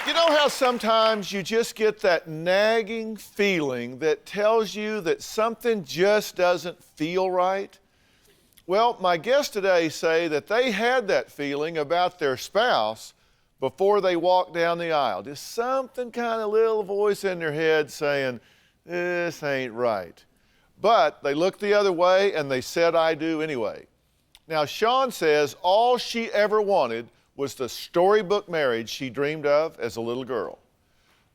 You know how sometimes you just get that nagging feeling that tells you that something just doesn't feel right? Well, my guests today say that they had that feeling about their spouse before they walked down the aisle. Just something kind of little voice in their head saying, this ain't right. But they looked the other way and they said, I do anyway. Now, Shawn says all she ever wanted was the storybook marriage she dreamed of as a little girl.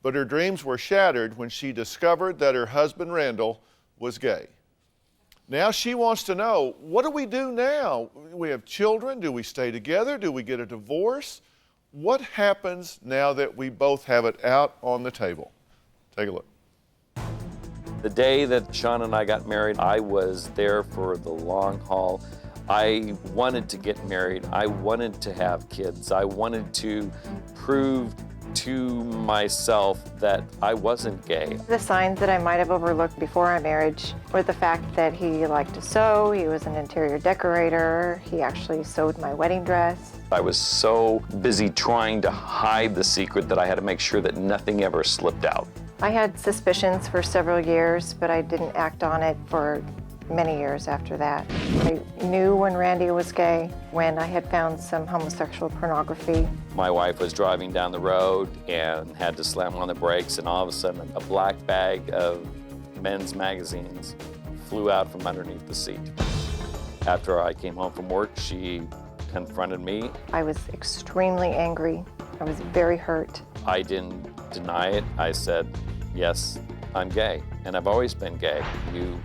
But her dreams were shattered when she discovered that her husband, Randall, was gay. Now she wants to know, what do we do now? We have children. Do we stay together? Do we get a divorce? What happens now that we both have it out on the table? Take a look. The day that Shawn and I got married, I was there for the long haul. I wanted to get married. I wanted to have kids. I wanted to prove to myself that I wasn't gay. The signs that I might have overlooked before our marriage were the fact that he liked to sew, he was an interior decorator, he actually sewed my wedding dress. I was so busy trying to hide the secret that I had to make sure that nothing ever slipped out. I had suspicions for several years, but I didn't act on it for many years after that. I knew when Randy was gay, when I had found some homosexual pornography. My wife was driving down the road and had to slam on the brakes, and all of a sudden a black bag of men's magazines flew out from underneath the seat. After I came home from work, she confronted me. I was extremely angry. I was very hurt. I didn't deny it. I said, yes, I'm gay, and I've always been gay. You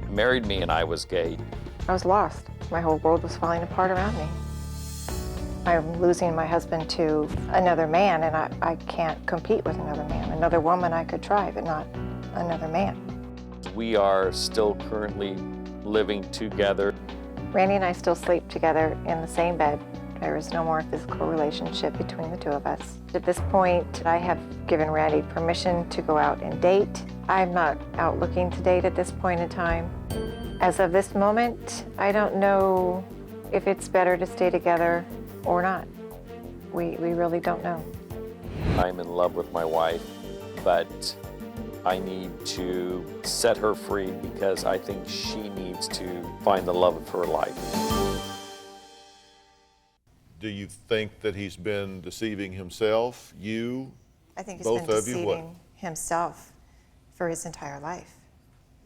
married me and I was gay. I was lost. My whole world was falling apart around me. I'm losing my husband to another man, and I can't compete with another man. Another woman I could try, but not another man. We are still currently living together. Randy and I still sleep together in the same bed. There is no more physical relationship between the two of us. At this point, I have given Randy permission to go out and date. I'm not out looking to date at this point in time. As of this moment, I don't know if it's better to stay together or not. We really don't know. I'm in love with my wife, but I need to set her free because I think she needs to find the love of her life. Do you think that he's been deceiving himself, you, I think he's both been of you? What? deceiving himself for his entire life.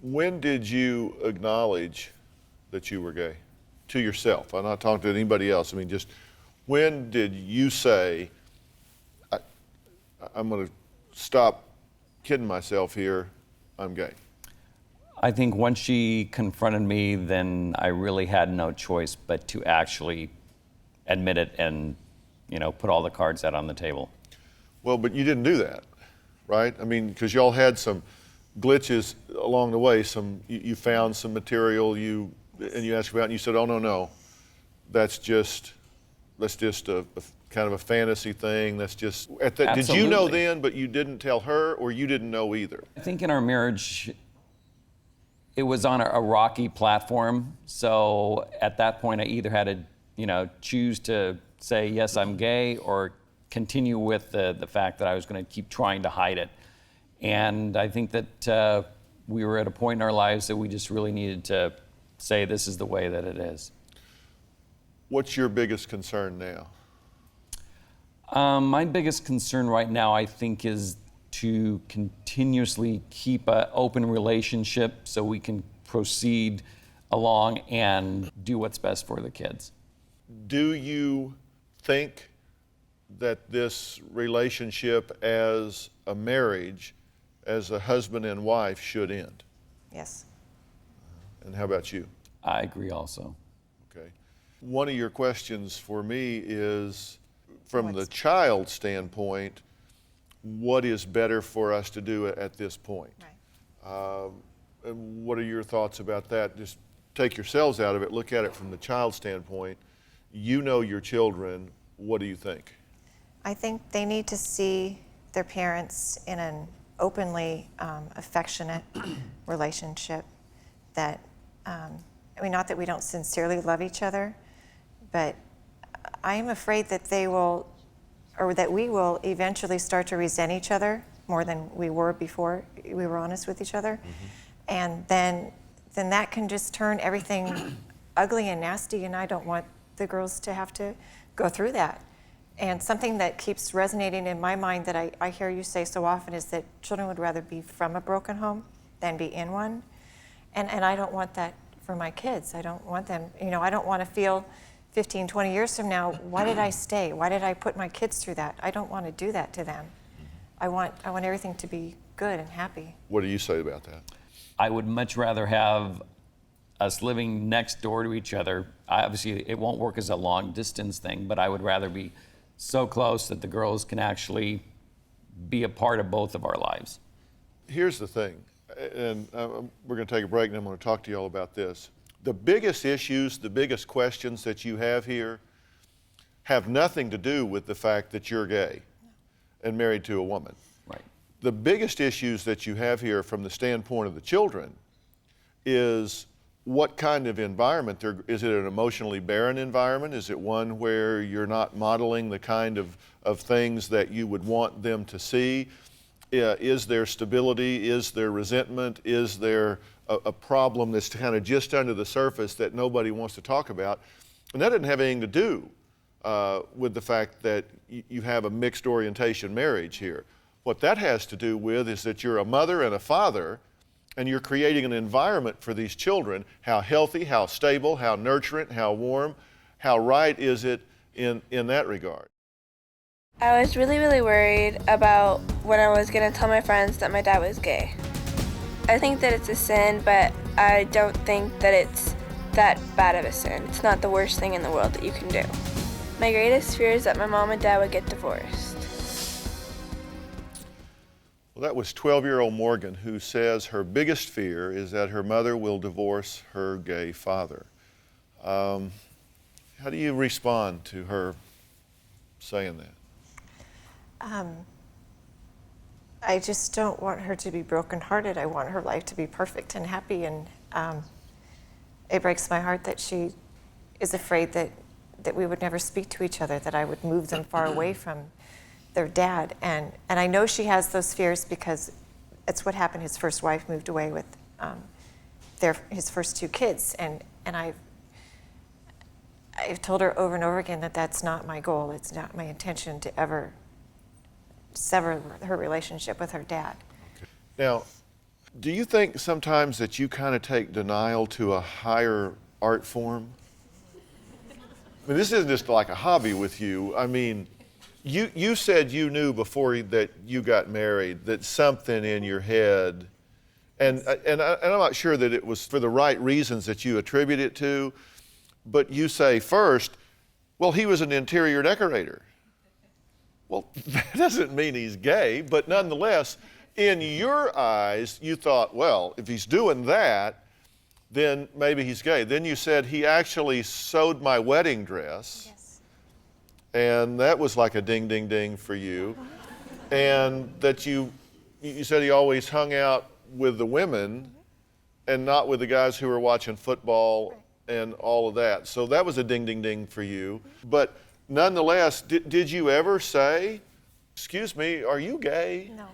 When did you acknowledge that you were gay? To yourself. I'm not talking to anybody else. I mean, just when did you say, I'm going to stop kidding myself here, I'm gay? I think once she confronted me, then I really had no choice but to actually admit it and, put all the cards out on the table. Well, but you didn't do that, right? I mean, because y'all had some glitches along the way. You found some material and you asked about it, and you said, oh, no, that's just a kind of a fantasy thing. That's just at that. Did you know then, but you didn't tell her, or you didn't know either? I think in our marriage, it was on a rocky platform. So at that point, I either had to, choose to say, yes, I'm gay, or continue with the fact that I was going to keep trying to hide it. And I think that we were at a point in our lives that we just really needed to say, this is the way that it is. What's your biggest concern now? My biggest concern right now, I think, is to continuously keep an open relationship so we can proceed along and do what's best for the kids. Do you think that this relationship as a marriage, as a husband and wife, should end? Yes. And how about you? I agree also. Okay. One of your questions for me is, from the child standpoint, what is better for us to do at this point? Right. And what are your thoughts about that? Just take yourselves out of it, look at it from the child standpoint. You know your children. What do you think? I think they need to see their parents in an openly affectionate relationship that, not that we don't sincerely love each other, but I am afraid that they will or that we will eventually start to resent each other more than we were before we were honest with each other. And then that can just turn everything ugly and nasty, and I don't want the girls to have to go through that. And something that keeps resonating in my mind that I hear you say so often is that children would rather be from a broken home than be in one. And I don't want that for my kids. I don't want them, I don't want to feel 15, 20 years from now, why did I stay? Why did I put my kids through that? I don't want to do that to them. I want everything to be good and happy. What do you say about that? I would much rather have us living next door to each other. Obviously, it won't work as a long distance thing, but I would rather be so close that the girls can actually be a part of both of our lives. Here's the thing, and we're going to take a break and I'm going to talk to you all about this. The biggest issues, the biggest questions that you have here have nothing to do with the fact that you're gay and married to a woman. Right. The biggest issues that you have here from the standpoint of the children is what kind of environment is it an emotionally barren environment? Is it one where you're not modeling the kind of things that you would want them to see? Is there stability? Is there resentment? Is there a problem that's kind of just under the surface that nobody wants to talk about? And that doesn't have anything to do with the fact that you have a mixed orientation marriage here. What that has to do with is that you're a mother and a father, and you're creating an environment for these children. How healthy, how stable, how nurturant, how warm, how right is it in that regard? I was really, really worried about when I was going to tell my friends that my dad was gay. I think that it's a sin, but I don't think that it's that bad of a sin. It's not the worst thing in the world that you can do. My greatest fear is that my mom and dad would get divorced. Well, that was 12-year-old Morgan, who says her biggest fear is that her mother will divorce her gay father. How do you respond to her saying that? I just don't want her to be brokenhearted. I want her life to be perfect and happy, and it breaks my heart that she is afraid that we would never speak to each other, that I would move them far away from their dad. And I know she has those fears because it's what happened. His first wife moved away with his first two kids, and I've told her over and over again that that's not my goal. It's not my intention to ever sever her relationship with her dad. Okay. Now, do you think sometimes that you kind of take denial to a higher art form? I mean, this isn't just like a hobby with you. I mean, you said you knew before that you got married that something in your head, and I'm not sure that it was for the right reasons that you attribute it to, but you say first, well, he was an interior decorator. Well, that doesn't mean he's gay, but nonetheless, in your eyes, you thought, well, if he's doing that, then maybe he's gay. Then you said he actually sewed my wedding dress. Yes. And that was like a ding, ding, ding for you. And that you said he always hung out with the women and not with the guys who were watching football and all of that. So that was a ding, ding, ding for you. But nonetheless, did you ever say, excuse me, are you gay? No,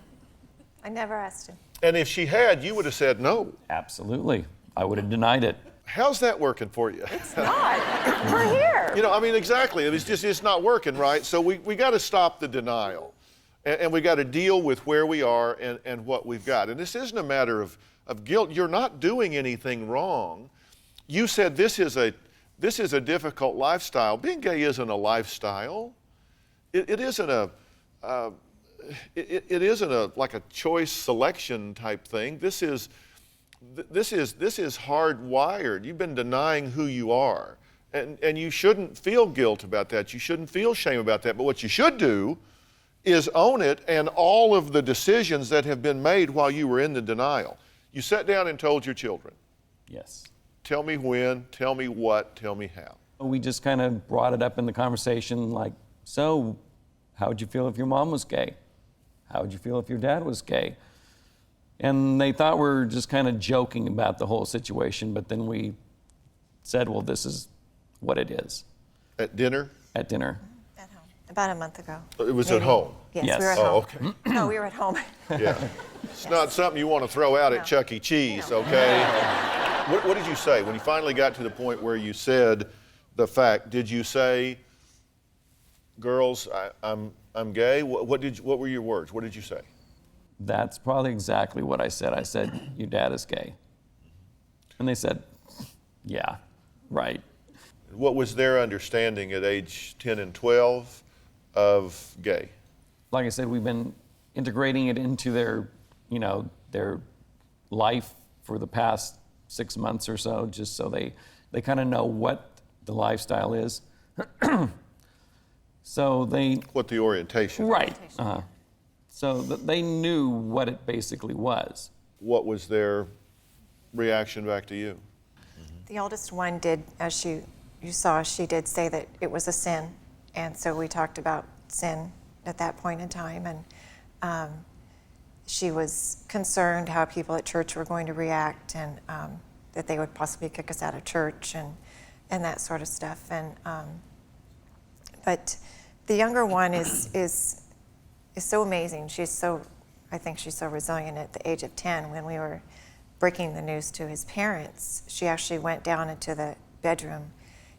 I never asked him. And if she had, you would have said no. Absolutely. I would have denied it. How's that working for you? It's not. We're here. I mean, exactly. It's not working, right? So we got to stop the denial. And we got to deal with where we are and what we've got. And this isn't a matter of guilt. You're not doing anything wrong. You said this is a difficult lifestyle. Being gay isn't a lifestyle. It isn't a like a choice selection type thing. This is hardwired. You've been denying who you are, and you shouldn't feel guilt about that. You shouldn't feel shame about that. But what you should do is own it and all of the decisions that have been made while you were in the denial. You sat down and told your children. Yes. Tell me when, tell me what, tell me how. We just kind of brought it up in the conversation like, so how would you feel if your mom was gay? How would you feel if your dad was gay? And they thought we were just kind of joking about the whole situation, but then we said, well, this is what it is. At dinner? At dinner. At home. About a month ago. It was Maybe. at home? Yes, Yes. we were at Oh, home. okay. No, we were at home. Yeah. It's not something you want to throw out at Chuck E. Cheese, okay? What did you say? When you finally got to the point where you said the fact, did you say, girls, I'm gay? What were your words? What did you say? That's probably exactly what I said. I said, your dad is gay. And they said, yeah, right. What was their understanding at age 10 and 12 of gay? Like I said, we've been integrating it into their, their life for the past 6 months or so, just so they kind of know what the lifestyle is. So they... What the orientation is. Right. So they knew what it basically was. What was their reaction back to you? The oldest one did, as you saw, she did say that it was a sin. And so we talked about sin at that point in time. And she was concerned how people at church were going to react, and that they would possibly kick us out of church and that sort of stuff. And but the younger one is so amazing. I think she's so resilient. At the age of 10, when we were breaking the news to his parents, she actually went down into the bedroom,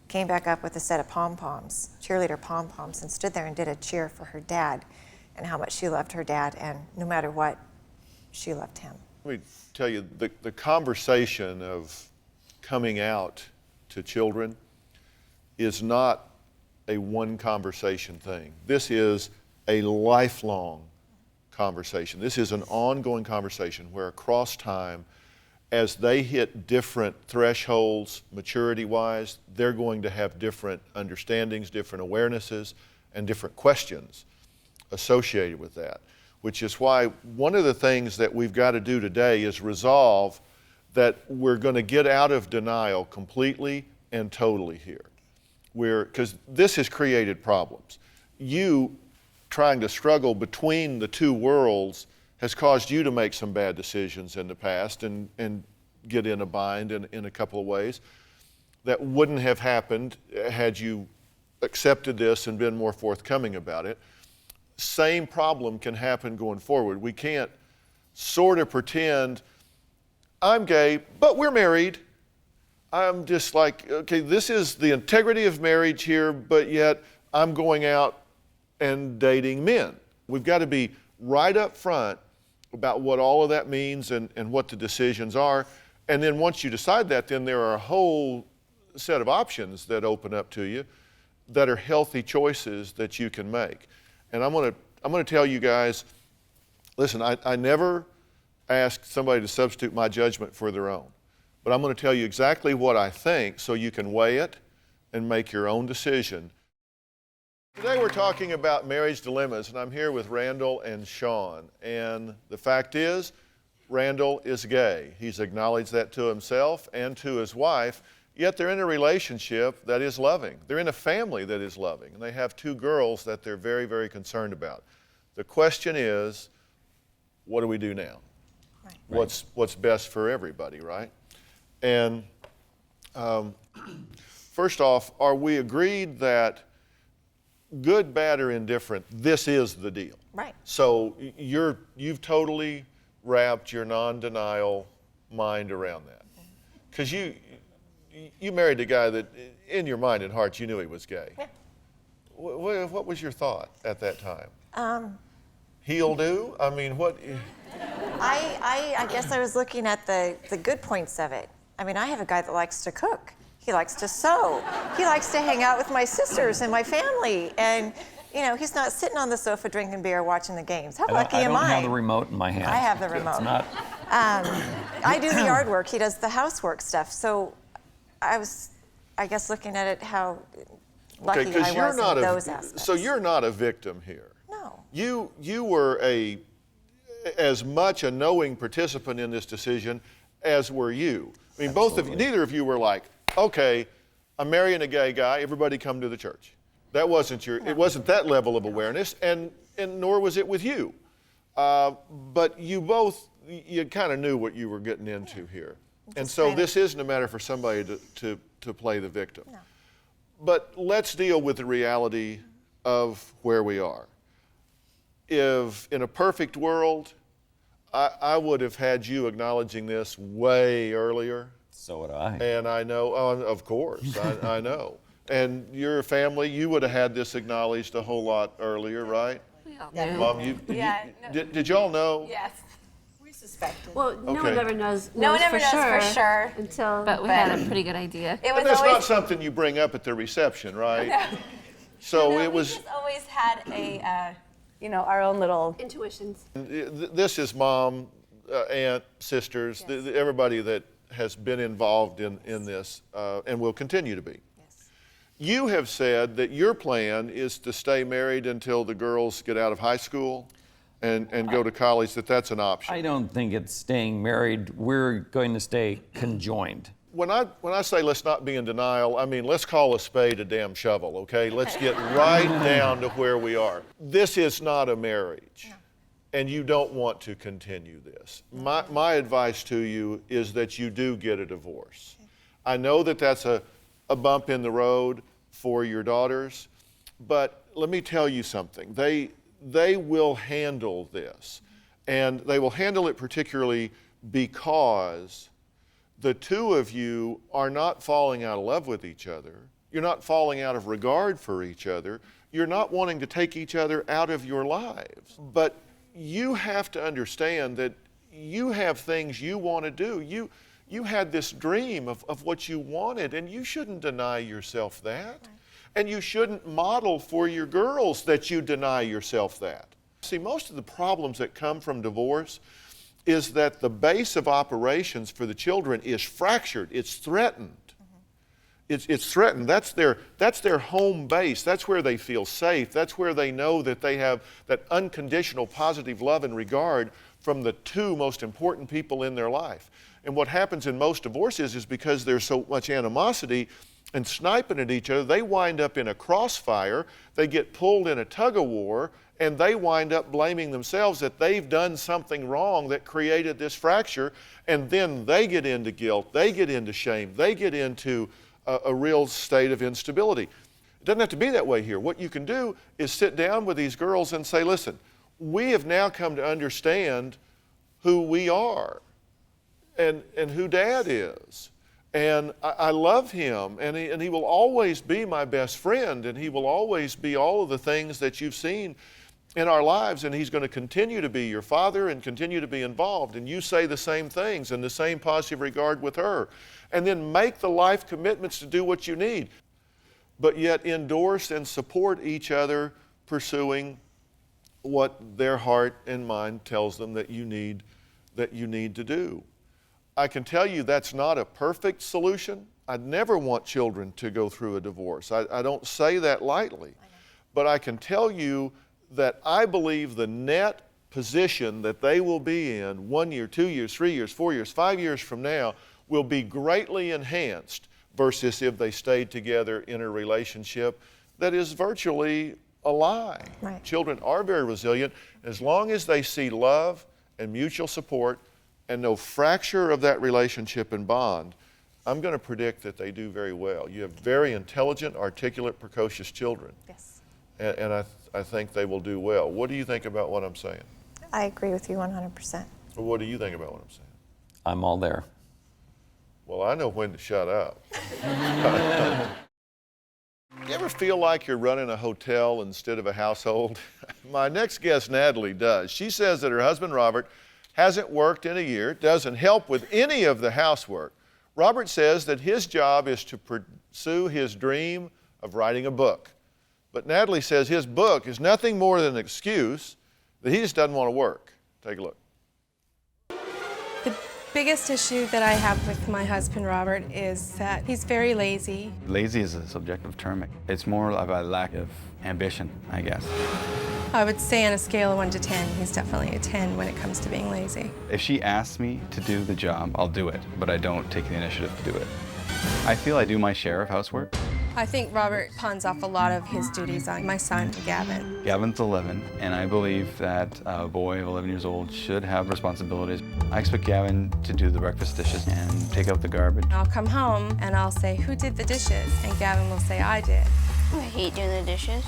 came back up with a set of pom-poms, cheerleader pom-poms, and stood there and did a cheer for her dad and how much she loved her dad, and no matter what, she loved him. Let me tell you, the conversation of coming out to children is not a one conversation thing. This is a lifelong conversation. This is an ongoing conversation where across time, as they hit different thresholds maturity-wise, they're going to have different understandings, different awarenesses, and different questions associated with that, which is why one of the things that we've got to do today is resolve that we're going to get out of denial completely and totally here. Because this has created problems. You trying to struggle between the two worlds has caused you to make some bad decisions in the past and get in a bind in a couple of ways that wouldn't have happened had you accepted this and been more forthcoming about it. Same problem can happen going forward. We can't sort of pretend, I'm gay, but we're married. I'm just like, okay, this is the integrity of marriage here, but yet I'm going out and dating men. We've got to be right up front about what all of that means and what the decisions are. And then once you decide that, then there are a whole set of options that open up to you that are healthy choices that you can make. And I'm gonna tell you guys, listen, I never ask somebody to substitute my judgment for their own. But I'm gonna tell you exactly what I think so you can weigh it and make your own decision. Today we're talking about marriage dilemmas, and I'm here with Randall and Sean. And the fact is, Randall is gay. He's acknowledged that to himself and to his wife, yet they're in a relationship that is loving. They're in a family that is loving, and they have 2 girls that they're very, very concerned about. The question is, what do we do now? Right. What's best for everybody, right? And first off, are we agreed that good, bad, or indifferent, this is the deal? Right. So you've totally wrapped your non-denial mind around that. Because you married a guy that, in your mind and heart, you knew he was gay. Yeah. What was your thought at that time? He'll do? I mean, what? I guess I was looking at the good points of it. I mean, I have a guy that likes to cook. He likes to sew. He likes to hang out with my sisters and my family. And, he's not sitting on the sofa drinking beer watching the games. How lucky am I? I don't have the remote in my hand. I have the remote. It's not... I do the yard work. He does the housework stuff. So I was, I guess, looking at it how lucky I was in those aspects. So you're not a victim here. No. You were as much a knowing participant in this decision as were you. I mean, both of you, neither of you were like, okay, I'm marrying a gay guy, everybody come to the church. That wasn't it wasn't that level of awareness, and nor was it with you. But you both, you kind of knew what you were getting into here. And so this isn't a matter for somebody to play the victim. No. But let's deal with the reality of where we are. If in a perfect world, I would have had you acknowledging this way earlier. So would I. And I know, of course, I know. And your family, you would have had this acknowledged a whole lot earlier, right? Yeah. Mom, did y'all know? Yes. We suspected. Well, no one Okay. ever knows. No one ever knows for sure. Until, But we had a pretty good idea. It But was that's always, not something you bring up at the reception, right? So no, it we was, just always had a, our own little. intuitions. this is mom, aunt, sisters, everybody that has been involved in this and will continue to be. You have said that your plan is to stay married until the girls get out of high school and go to college, that's an option. I don't think it's staying married. We're going to stay conjoined. When I say let's not be in denial, I mean let's call a spade a damn shovel, okay? Let's get right down to where we are. This is not a marriage, and you don't want to continue this. My advice to you is that you do get a divorce. I know that that's a bump in the road for your daughters, but let me tell you something. They will handle this, and they will handle it particularly because the two of you are not falling out of love with each other. You're not falling out of regard for each other. You're not wanting to take each other out of your lives. But you have to understand that you have things you want to do. You had this dream of what you wanted, and you shouldn't deny yourself that. And you shouldn't model for your girls that you deny yourself that. See, most of the problems that come from divorce is that the base of operations for the children is fractured, it's threatened. It's threatened. That's their home base. That's where they feel safe. That's where they know that they have that unconditional positive love and regard from the two most important people in their life. And what happens in most divorces is because there's so much animosity and sniping at each other, they wind up in a crossfire, they get pulled in a tug-of-war, and they wind up blaming themselves that they've done something wrong that created this fracture, and then they get into guilt, they get into shame, they get into a real state of instability. It doesn't have to be that way here. What you can do is sit down with these girls and say, listen, we have now come to understand who we are and who Dad is. And I love him, and he will always be my best friend, and he will always be all of the things that you've seen in our lives, and he's going to continue to be your father and continue to be involved. And you say the same things in the same positive regard with her. And then make the life commitments to do what you need, but yet endorse and support each other pursuing what their heart and mind tells them that you need to do. I can tell you that's not a perfect solution. I'd never want children to go through a divorce. I don't say that lightly. But I can tell you that I believe the net position that they will be in 1 year, 2 years, 3 years, 4 years, 5 years from now will be greatly enhanced versus if they stayed together in a relationship that is virtually a lie. Right. Children are very resilient as long as they see love and mutual support and no fracture of that relationship and bond. I'm going to predict that they do very well. You have very intelligent, articulate, precocious children. Yes. And I think they will do well. What do you think about what I'm saying? I agree with you 100%. Or what do you think about what I'm saying? I'm all there. Well, I know when to shut up. You ever feel like you're running a hotel instead of a household? My next guest, Natalie, does. She says that her husband, Robert, hasn't worked in a year, doesn't help with any of the housework. Robert says that his job is to pursue his dream of writing a book. But Natalie says his book is nothing more than an excuse that he just doesn't want to work. Take a look. The biggest issue that I have with my husband, Robert, is that he's very lazy. Lazy is a subjective term. It's more of a lack of ambition, I guess. I would say on a scale of 1 to 10, he's definitely a 10 when it comes to being lazy. If she asks me to do the job, I'll do it, but I don't take the initiative to do it. I feel I do my share of housework. I think Robert pawns off a lot of his duties on my son, Gavin. Gavin's 11, and I believe that a boy of 11 years old should have responsibilities. I expect Gavin to do the breakfast dishes and take out the garbage. I'll come home and I'll say, who did the dishes? And Gavin will say, I did. I hate doing the dishes.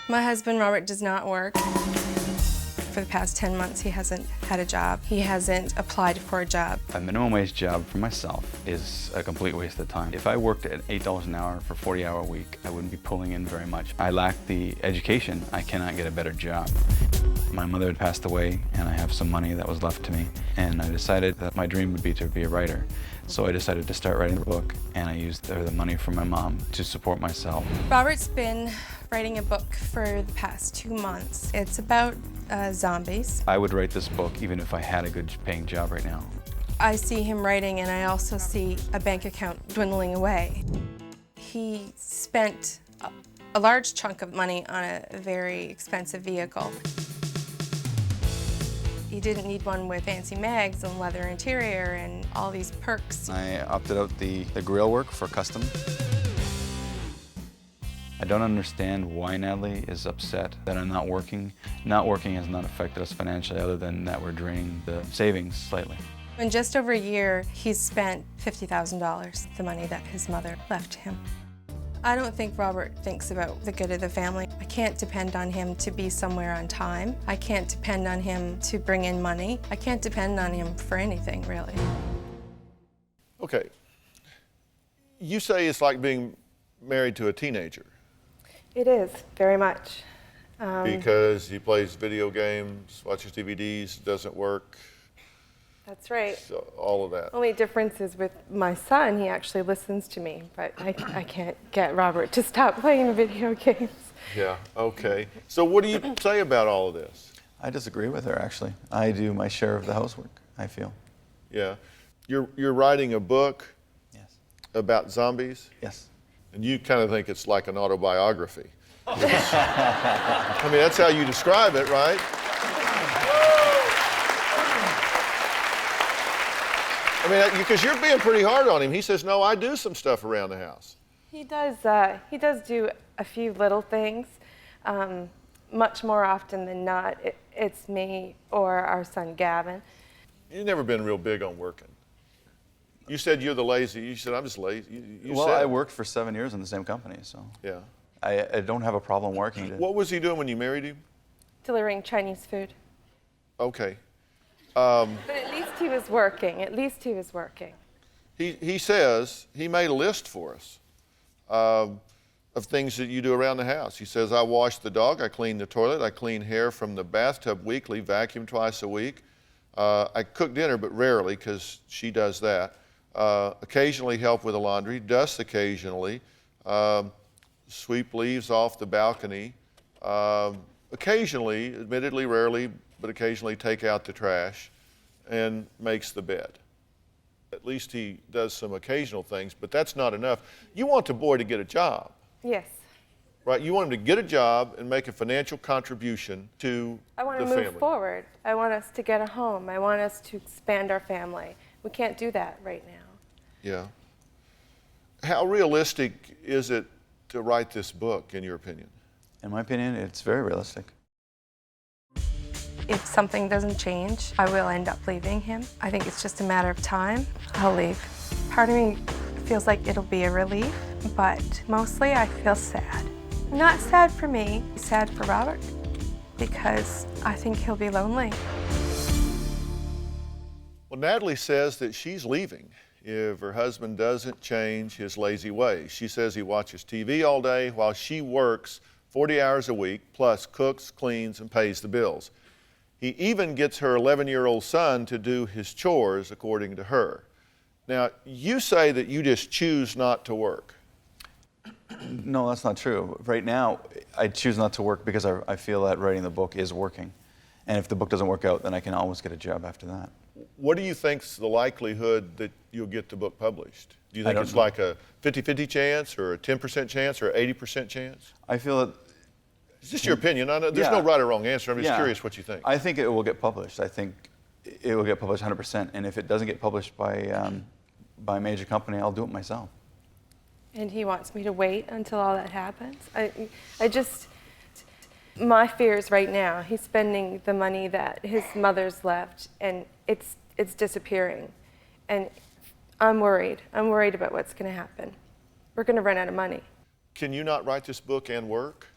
My husband, Robert, does not work. For the past 10 months, he hasn't had a job. He hasn't applied for a job. A minimum wage job for myself is a complete waste of time. If I worked at $8 an hour for a 40-hour week, I wouldn't be pulling in very much. I lack the education. I cannot get a better job. My mother had passed away, and I have some money that was left to me, and I decided that my dream would be to be a writer. So I decided to start writing a book, and I used the money from my mom to support myself. Robert's been writing a book for the past 2 months. It's about zombies. I would write this book even if I had a good paying job right now. I see him writing, and I also see a bank account dwindling away. He spent a large chunk of money on a very expensive vehicle. He didn't need one with fancy mags and leather interior and all these perks. I opted out the grill work for custom. I don't understand why Natalie is upset that I'm not working. Not working has not affected us financially other than that we're draining the savings slightly. In just over a year, he's spent $50,000, the money that his mother left him. I don't think Robert thinks about the good of the family. I can't depend on him to be somewhere on time. I can't depend on him to bring in money. I can't depend on him for anything, really. Okay. You say it's like being married to a teenager. It is, very much. Because he plays video games, watches DVDs, doesn't work, That's right. so all of that. Only difference is with my son, he actually listens to me, but I can't get Robert to stop playing video games. Yeah, okay. So what do you say about all of this? I disagree with her, actually. I do my share of the housework, I feel. Yeah. You're writing a book Yes. about zombies, Yes. and you kind of think it's like an autobiography. I mean, that's how you describe it, right? I mean, because you're being pretty hard on him. He says, no, I do some stuff around the house. He does do a few little things. Much more often than not, it's me or our son Gavin. You've never been real big on working. You said you're the lazy. You said, I'm just lazy. You Well, said. I worked for 7 years in the same company, so Yeah. I don't have a problem working. What was he doing when you married him? Delivering Chinese food. Okay. But at least he was working. At least he was working. He says, he made a list for us of things that you do around the house. He says, I wash the dog, I clean the toilet, I clean hair from the bathtub weekly, vacuum twice a week. I cook dinner, but rarely, because she does that. Occasionally help with the laundry, dust occasionally, sweep leaves off the balcony. Occasionally, admittedly rarely, but occasionally take out the trash and makes the bed. At least he does some occasional things, but that's not enough. You want the boy to get a job, Yes. right? You want him to get a job and make a financial contribution to I want the to move family. forward. I want us to get a home. I want us to expand our family. We can't do that right now. Yeah. How realistic is it to write this book, in your opinion? In my opinion, it's very realistic. If something doesn't change, I will end up leaving him. I think it's just a matter of time. I'll leave. Part of me feels like it'll be a relief, but mostly I feel sad. Not sad for me, sad for Robert, because I think he'll be lonely. Well, Natalie says that she's leaving if her husband doesn't change his lazy ways. She says he watches TV all day while she works 40 hours a week, plus cooks, cleans, and pays the bills. He even gets her 11-year-old son to do his chores, according to her. Now, you say that you just choose not to work. No, that's not true. Right now, I choose not to work because I feel that writing the book is working. And if the book doesn't work out, then I can always get a job after that. What do you think's the likelihood that you'll get the book published? Do you I think don't it's know. like a 50-50 chance or a 10% chance or 80% chance? I feel that. It's just your opinion. I know there's no right or wrong answer. I'm just Yeah. curious what you think. I think it will get published. I think it will get published 100%. And if it doesn't get published by a major company, I'll do it myself. And he wants me to wait until all that happens. My fears right now, he's spending the money that his mother's left, and it's disappearing. And I'm worried. I'm worried about what's going to happen. We're going to run out of money. Can you not write this book and work?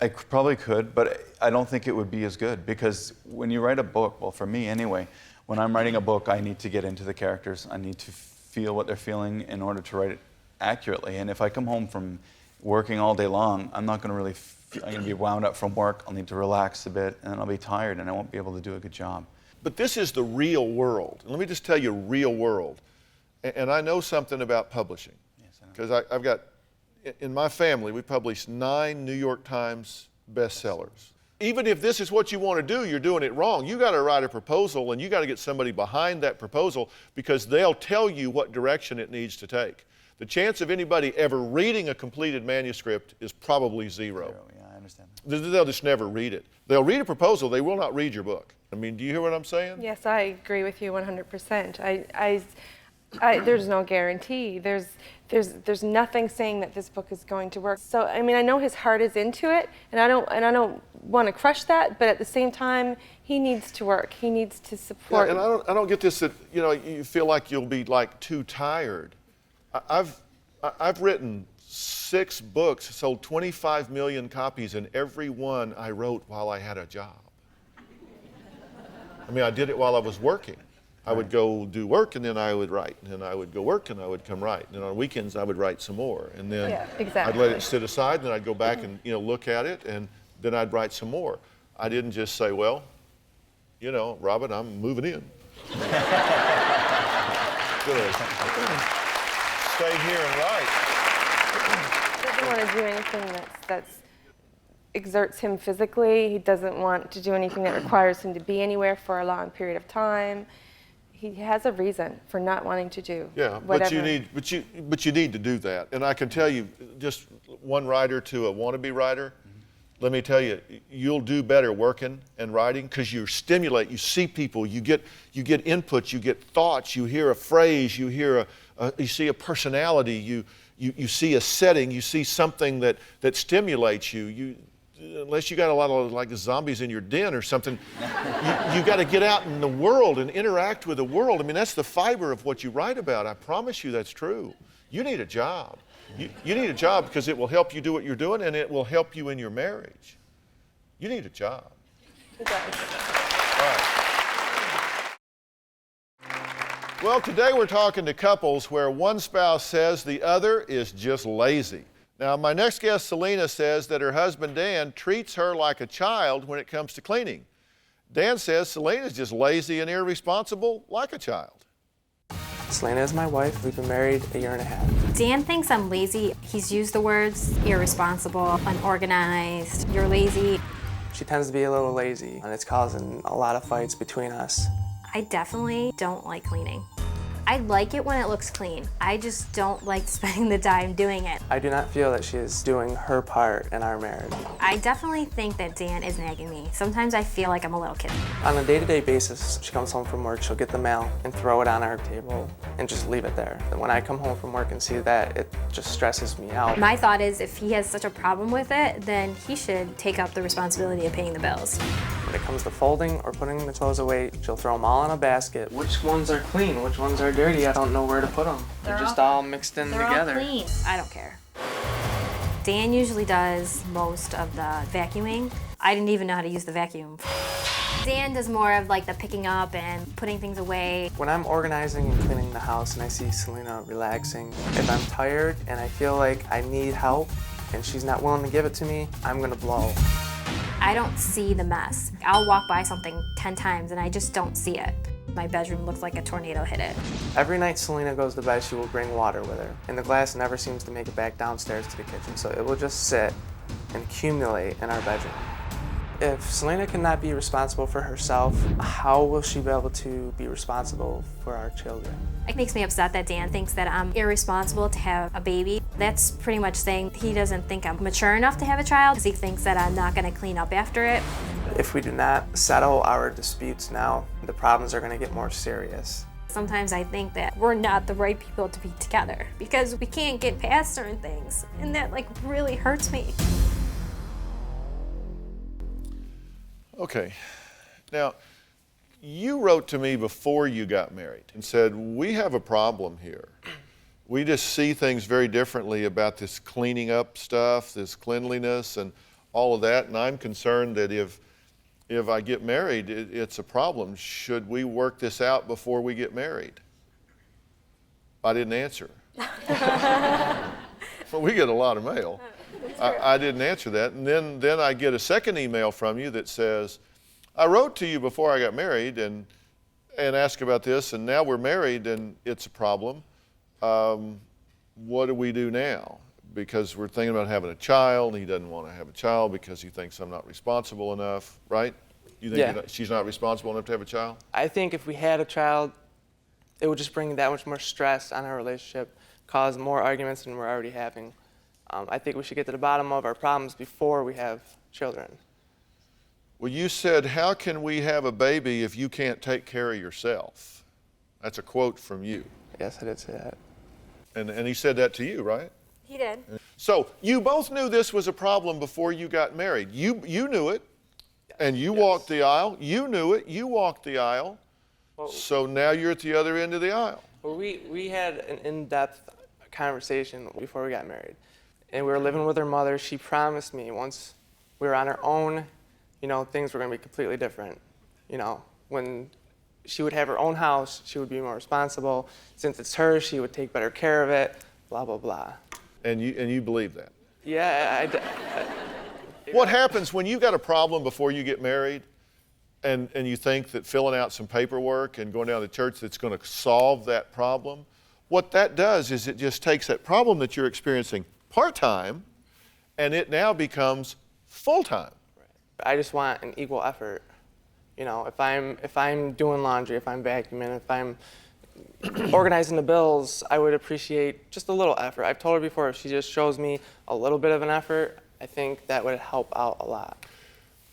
I probably could, but I don't think it would be as good, because when you write a book, well, for me anyway, when I'm writing a book, I need to get into the characters. I need to feel what they're feeling in order to write it accurately. And if I come home from working all day long, I'm not going to really I'm going to be wound up from work. I'll need to relax a bit, and then I'll be tired, and I won't be able to do a good job. But this is the real world. Let me just tell you, real world. And I know something about publishing. Yes, I know. Because I've got, in my family, we published 9 New York Times bestsellers. Even if this is what you want to do, you're doing it wrong. You got to write a proposal, and you got to get somebody behind that proposal, because they'll tell you what direction it needs to take. The chance of anybody ever reading a completed manuscript is probably zero. Yeah, I understand. They'll just never read it. They'll read a proposal, they will not read your book. I mean, do you hear what I'm saying? Yes, I agree with you 100%. There's no guarantee. There's nothing saying that this book is going to work. So I mean, I know his heart is into it, and I don't want to crush that. But at the same time, he needs to work. He needs to support. Yeah, and I don't get this that you feel like you'll be like too tired. I've written 6 books, sold 25 million copies, and every one I wrote while I had a job. I mean, I did it while I was working. I would go do work, and then I would write, and then I would go work, and I would come write, and then on weekends I would write some more, and then I'd let it sit aside, and then I'd go back and look at it, and then I'd write some more. I didn't just say, well, Robin, I'm moving in. Good. Stay here and write. He doesn't want to do anything that's exerts him physically. He doesn't want to do anything that requires him to be anywhere for a long period of time. He has a reason for not wanting to do whatever. But you need to do that. And I can tell you, just one writer to a wannabe writer, let me tell you, you'll do better working and writing, because you stimulate, you see people, you get input, you get thoughts, you hear a phrase, you see a personality, you see a setting, you see something that stimulates you. Unless you got a lot of like zombies in your den or something, you got to get out in the world and interact with the world. I mean, that's the fiber of what you write about. I promise you that's true. You need a job. You need a job because it will help you do what you're doing, and it will help you in your marriage. You need a job. It does. All right. Well, today we're talking to couples where one spouse says the other is just lazy. Now, my next guest, Selena, says that her husband, Dan, treats her like a child when it comes to cleaning. Dan says Selena's just lazy and irresponsible like a child. Selena is my wife. We've been married a year and a half. Dan thinks I'm lazy. He's used the words irresponsible, unorganized, you're lazy. She tends to be a little lazy, and it's causing a lot of fights between us. I definitely don't like cleaning. I like it when it looks clean. I just don't like spending the time doing it. I do not feel that she is doing her part in our marriage. I definitely think that Dan is nagging me. Sometimes I feel like I'm a little kid. On a day-to-day basis, she comes home from work, she'll get the mail and throw it on our table and just leave it there. And when I come home from work and see that, it just stresses me out. My thought is if he has such a problem with it, then he should take up the responsibility of paying the bills. When it comes to folding or putting the clothes away, she'll throw them all in a basket. Which ones are clean? Which ones are dirty? I don't know where to put them. They're just all mixed in together. They're all clean. I don't care. Dan usually does most of the vacuuming. I didn't even know how to use the vacuum. Dan does more of like the picking up and putting things away. When I'm organizing and cleaning the house and I see Selena relaxing, if I'm tired and I feel like I need help and she's not willing to give it to me, I'm gonna blow. I don't see the mess. I'll walk by something 10 times and I just don't see it. My bedroom looks like a tornado hit it. Every night Selena goes to bed, she will bring water with her. And the glass never seems to make it back downstairs to the kitchen, so it will just sit and accumulate in our bedroom. If Selena cannot be responsible for herself, how will she be able to be responsible for our children? It makes me upset that Dan thinks that I'm irresponsible to have a baby. That's pretty much saying he doesn't think I'm mature enough to have a child because he thinks that I'm not going to clean up after it. If we do not settle our disputes now, the problems are going to get more serious. Sometimes I think that we're not the right people to be together because we can't get past certain things, and that like really hurts me. Okay. Now, you wrote to me before you got married and said, we have a problem here. We just see things very differently about this cleaning up stuff, this cleanliness, and all of that, and I'm concerned that if I get married, it's a problem. Should we work this out before we get married? I didn't answer. Well, we get a lot of mail. I didn't answer that. And then I get a second email from you that says, I wrote to you before I got married and asked about this, and now we're married and it's a problem. What do we do now? Because we're thinking about having a child. He doesn't want to have a child because he thinks I'm not responsible enough, right? You think she's not responsible enough to have a child? I think if we had a child, it would just bring that much more stress on our relationship, cause more arguments than we're already having. I think we should get to the bottom of our problems before we have children. Well, you said, how can we have a baby if you can't take care of yourself? That's a quote from you. Yes, I did say that. And he said that to you, right? He did. So you both knew this was a problem before you got married. You knew it, and you walked the aisle. You knew it, you walked the aisle. Well, so now you're at the other end of the aisle. Well, we had an in-depth conversation before we got married. And we were living with her mother. She promised me once we were on our own, things were going to be completely different. When she would have her own house, she would be more responsible. Since it's hers, she would take better care of it, blah, blah, blah. And you believe that? Yeah, What happens when you got a problem before you get married and you think that filling out some paperwork and going down to church that's going to solve that problem? What that does is it just takes that problem that you're experiencing part-time and it now becomes full-time. I just want an equal effort. If I'm doing laundry, if I'm vacuuming, if I'm organizing the bills, I would appreciate just a little effort. I've told her before, if she just shows me a little bit of an effort, I think that would help out a lot.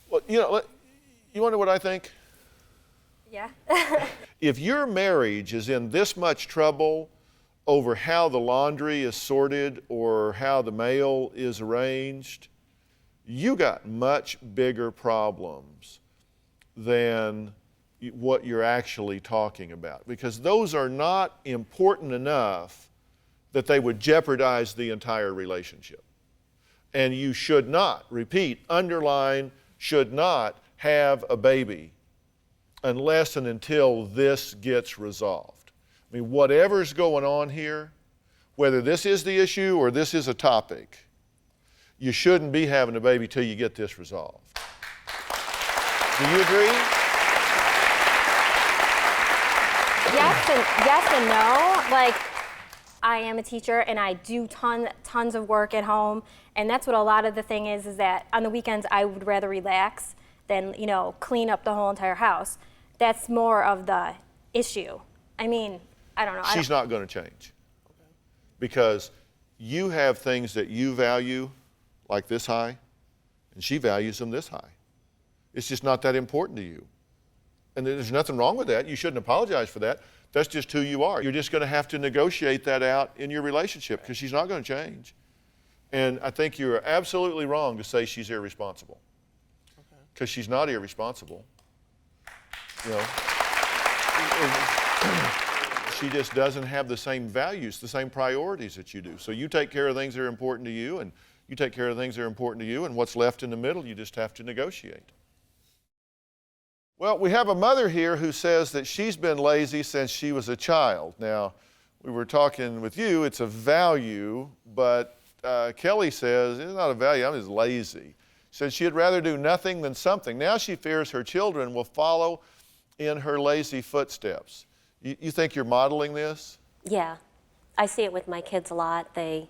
Well, you want to know what I think? Yeah. If your marriage is in this much trouble over how the laundry is sorted or how the mail is arranged, you got much bigger problems than what you're actually talking about, because those are not important enough that they would jeopardize the entire relationship. And you should not, repeat, underline, should not have a baby unless and until this gets resolved. I mean, whatever's going on here, whether this is the issue or this is a topic, you shouldn't be having a baby till you get this resolved. Do you agree? Yes and no. Like, I am a teacher and I do tons of work at home, and that's what a lot of the thing is that on the weekends I would rather relax than clean up the whole entire house. That's more of the issue. I mean, I don't know. She's not going to change because you have things that you value like this high, and she values them this high. It's just not that important to you. And there's nothing wrong with that. You shouldn't apologize for that. That's just who you are. You're just going to have to negotiate that out in your relationship because she's not going to change. And I think you're absolutely wrong to say she's irresponsible, because she's not irresponsible. She just doesn't have the same values, the same priorities that you do. So you take care of things that are important to you, and you take care of things that are important to you, and what's left in the middle, you just have to negotiate. Well, we have a mother here who says that she's been lazy since she was a child. Now, we were talking with you, it's a value, but Kelly says, it's not a value, I'm just lazy. She said she'd rather do nothing than something. Now she fears her children will follow in her lazy footsteps. You think you're modeling this? Yeah, I see it with my kids a lot. They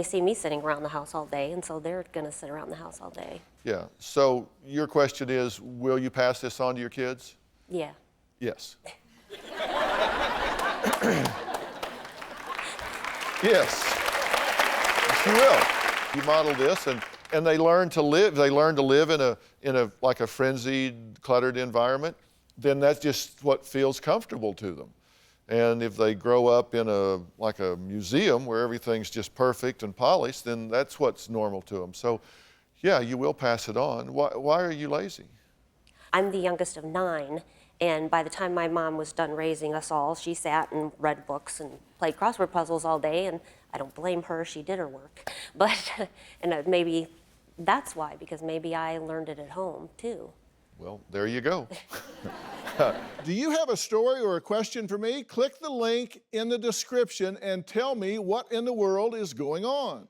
see me sitting around the house all day, and so they're going to sit around the house all day. Yeah, so your question is, will you pass this on to your kids? Yeah. Yes. Yes, you will. You model this, and they learn to live. They learn to live in a like a frenzied, cluttered environment. Then that's just what feels comfortable to them. And if they grow up in like a museum where everything's just perfect and polished, then that's what's normal to them. So, yeah, you will pass it on. Why are you lazy? I'm the youngest of 9, and by the time my mom was done raising us all, she sat and read books and played crossword puzzles all day, and I don't blame her, she did her work. But, and maybe that's why, because maybe I learned it at home too. Well, there you go. Do you have a story or a question for me? Click the link in the description and tell me what in the world is going on.